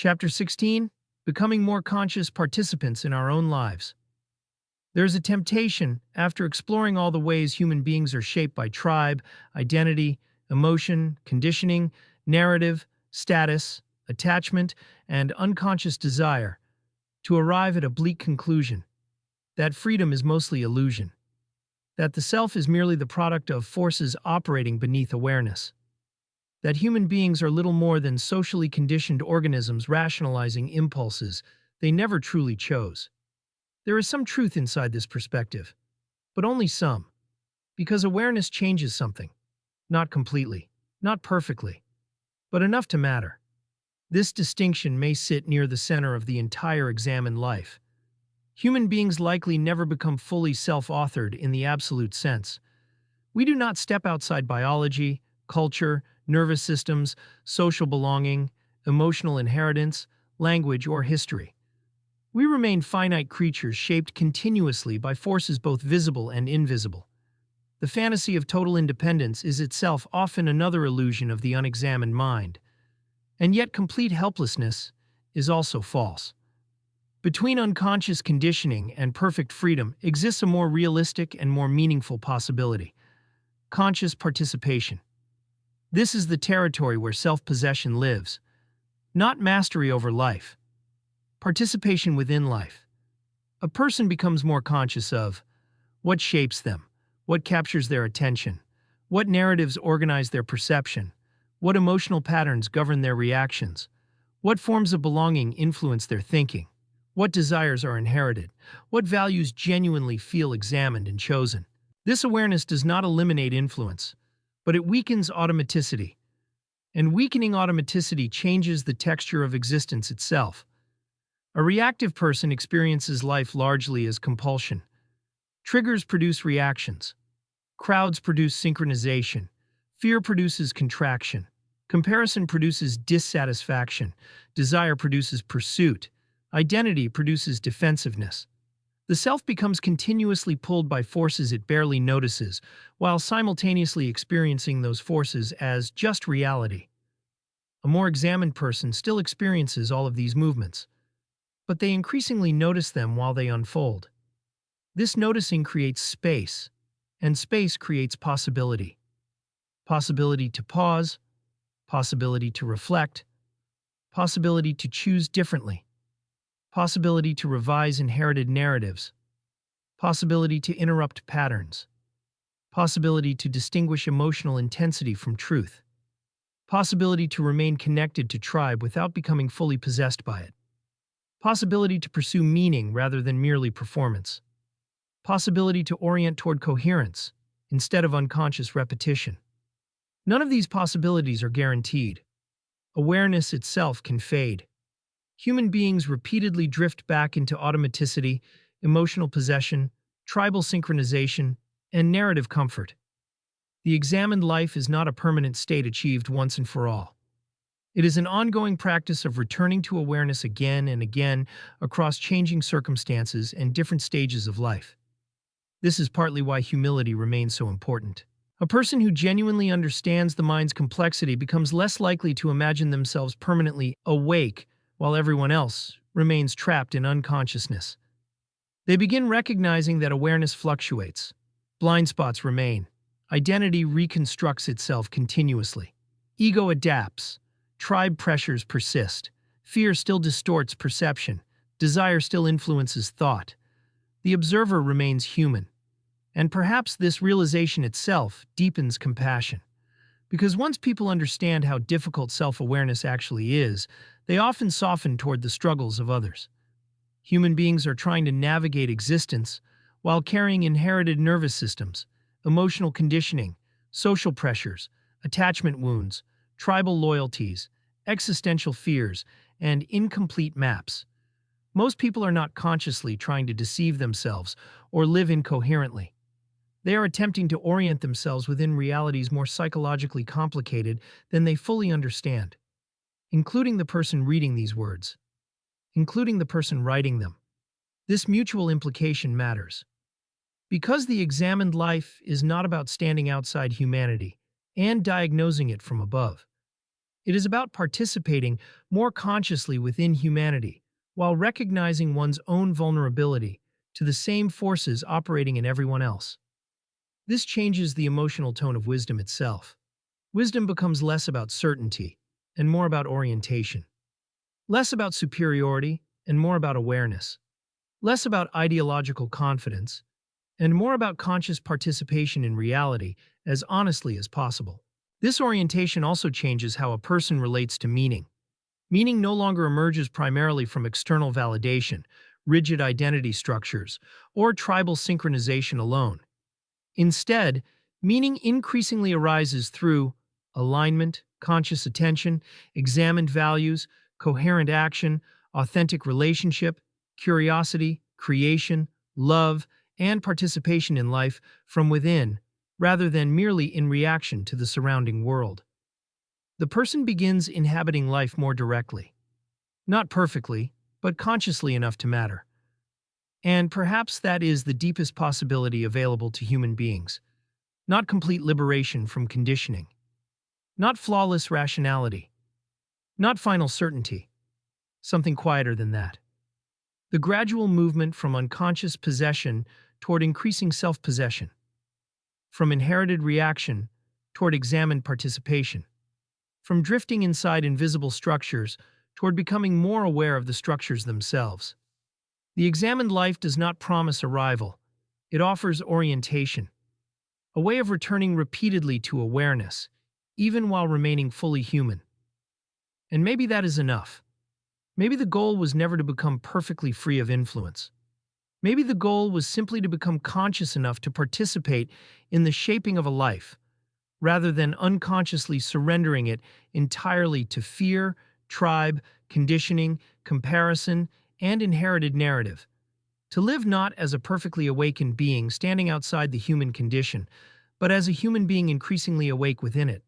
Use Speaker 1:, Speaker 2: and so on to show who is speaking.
Speaker 1: Chapter 16: Becoming More Conscious Participants in Our Own Lives. There is a temptation, after exploring all the ways human beings are shaped by tribe, identity, emotion, conditioning, narrative, status, attachment, and unconscious desire, to arrive at a bleak conclusion that freedom is mostly illusion, that the self is merely the product of forces operating beneath awareness, that human beings are little more than socially conditioned organisms rationalizing impulses they never truly chose. There is some truth inside this perspective, but only some, because awareness changes something. Not completely, not perfectly, but enough to matter. This distinction may sit near the center of the entire examined life. Human beings likely never become fully self-authored in the absolute sense. We do not step outside biology, culture, nervous systems, social belonging, emotional inheritance, language, or history. We remain finite creatures shaped continuously by forces both visible and invisible. The fantasy of total independence is itself often another illusion of the unexamined mind. And yet complete helplessness is also false. Between unconscious conditioning and perfect freedom exists a more realistic and more meaningful possibility: conscious participation. This is the territory where self-possession lives, not mastery over life. Participation within life. A person becomes more conscious of what shapes them, what captures their attention, what narratives organize their perception, what emotional patterns govern their reactions, what forms of belonging influence their thinking, what desires are inherited, what values genuinely feel examined and chosen. This awareness does not eliminate influence, but it weakens automaticity. And weakening automaticity changes the texture of existence itself. A reactive person experiences life largely as compulsion. Triggers produce reactions. Crowds produce synchronization. Fear produces contraction. Comparison produces dissatisfaction. Desire produces pursuit. Identity produces defensiveness. The self becomes continuously pulled by forces it barely notices, while simultaneously experiencing those forces as just reality. A more examined person still experiences all of these movements, but they increasingly notice them while they unfold. This noticing creates space, and space creates possibility. Possibility to pause, possibility to reflect, possibility to choose differently, possibility to revise inherited narratives, possibility to interrupt patterns, possibility to distinguish emotional intensity from truth, possibility to remain connected to tribe without becoming fully possessed by it, possibility to pursue meaning rather than merely performance, possibility to orient toward coherence instead of unconscious repetition. None of these possibilities are guaranteed. Awareness itself can fade. Human beings repeatedly drift back into automaticity, emotional possession, tribal synchronization, and narrative comfort. The examined life is not a permanent state achieved once and for all. It is an ongoing practice of returning to awareness again and again across changing circumstances and different stages of life. This is partly why humility remains so important. A person who genuinely understands the mind's complexity becomes less likely to imagine themselves permanently awake while everyone else remains trapped in unconsciousness. They begin recognizing that awareness fluctuates, blind spots remain, identity reconstructs itself continuously, ego adapts, tribe pressures persist, fear still distorts perception, desire still influences thought. The observer remains human, and perhaps this realization itself deepens compassion. Because once people understand how difficult self-awareness actually is, they often soften toward the struggles of others. Human beings are trying to navigate existence while carrying inherited nervous systems, emotional conditioning, social pressures, attachment wounds, tribal loyalties, existential fears, and incomplete maps. Most people are not consciously trying to deceive themselves or live incoherently. They are attempting to orient themselves within realities more psychologically complicated than they fully understand, including the person reading these words, including the person writing them. This mutual implication matters. Because the examined life is not about standing outside humanity and diagnosing it from above. It is about participating more consciously within humanity, while recognizing one's own vulnerability to the same forces operating in everyone else. This changes the emotional tone of wisdom itself. Wisdom becomes less about certainty and more about orientation, less about superiority and more about awareness, less about ideological confidence and more about conscious participation in reality as honestly as possible. This orientation also changes how a person relates to meaning. Meaning no longer emerges primarily from external validation, rigid identity structures, or tribal synchronization alone. Instead, meaning increasingly arises through alignment, conscious attention, examined values, coherent action, authentic relationship, curiosity, creation, love, and participation in life from within, rather than merely in reaction to the surrounding world. The person begins inhabiting life more directly. Not perfectly, but consciously enough to matter. And perhaps that is the deepest possibility available to human beings. Not complete liberation from conditioning. Not flawless rationality. Not final certainty. Something quieter than that. The gradual movement from unconscious possession toward increasing self-possession. From inherited reaction toward examined participation. From drifting inside invisible structures toward becoming more aware of the structures themselves. The examined life does not promise arrival. It offers orientation, a way of returning repeatedly to awareness, even while remaining fully human. And maybe that is enough. Maybe the goal was never to become perfectly free of influence. Maybe the goal was simply to become conscious enough to participate in the shaping of a life, rather than unconsciously surrendering it entirely to fear, tribe, conditioning, comparison, and inherited narrative. To live not as a perfectly awakened being standing outside the human condition, but as a human being increasingly awake within it.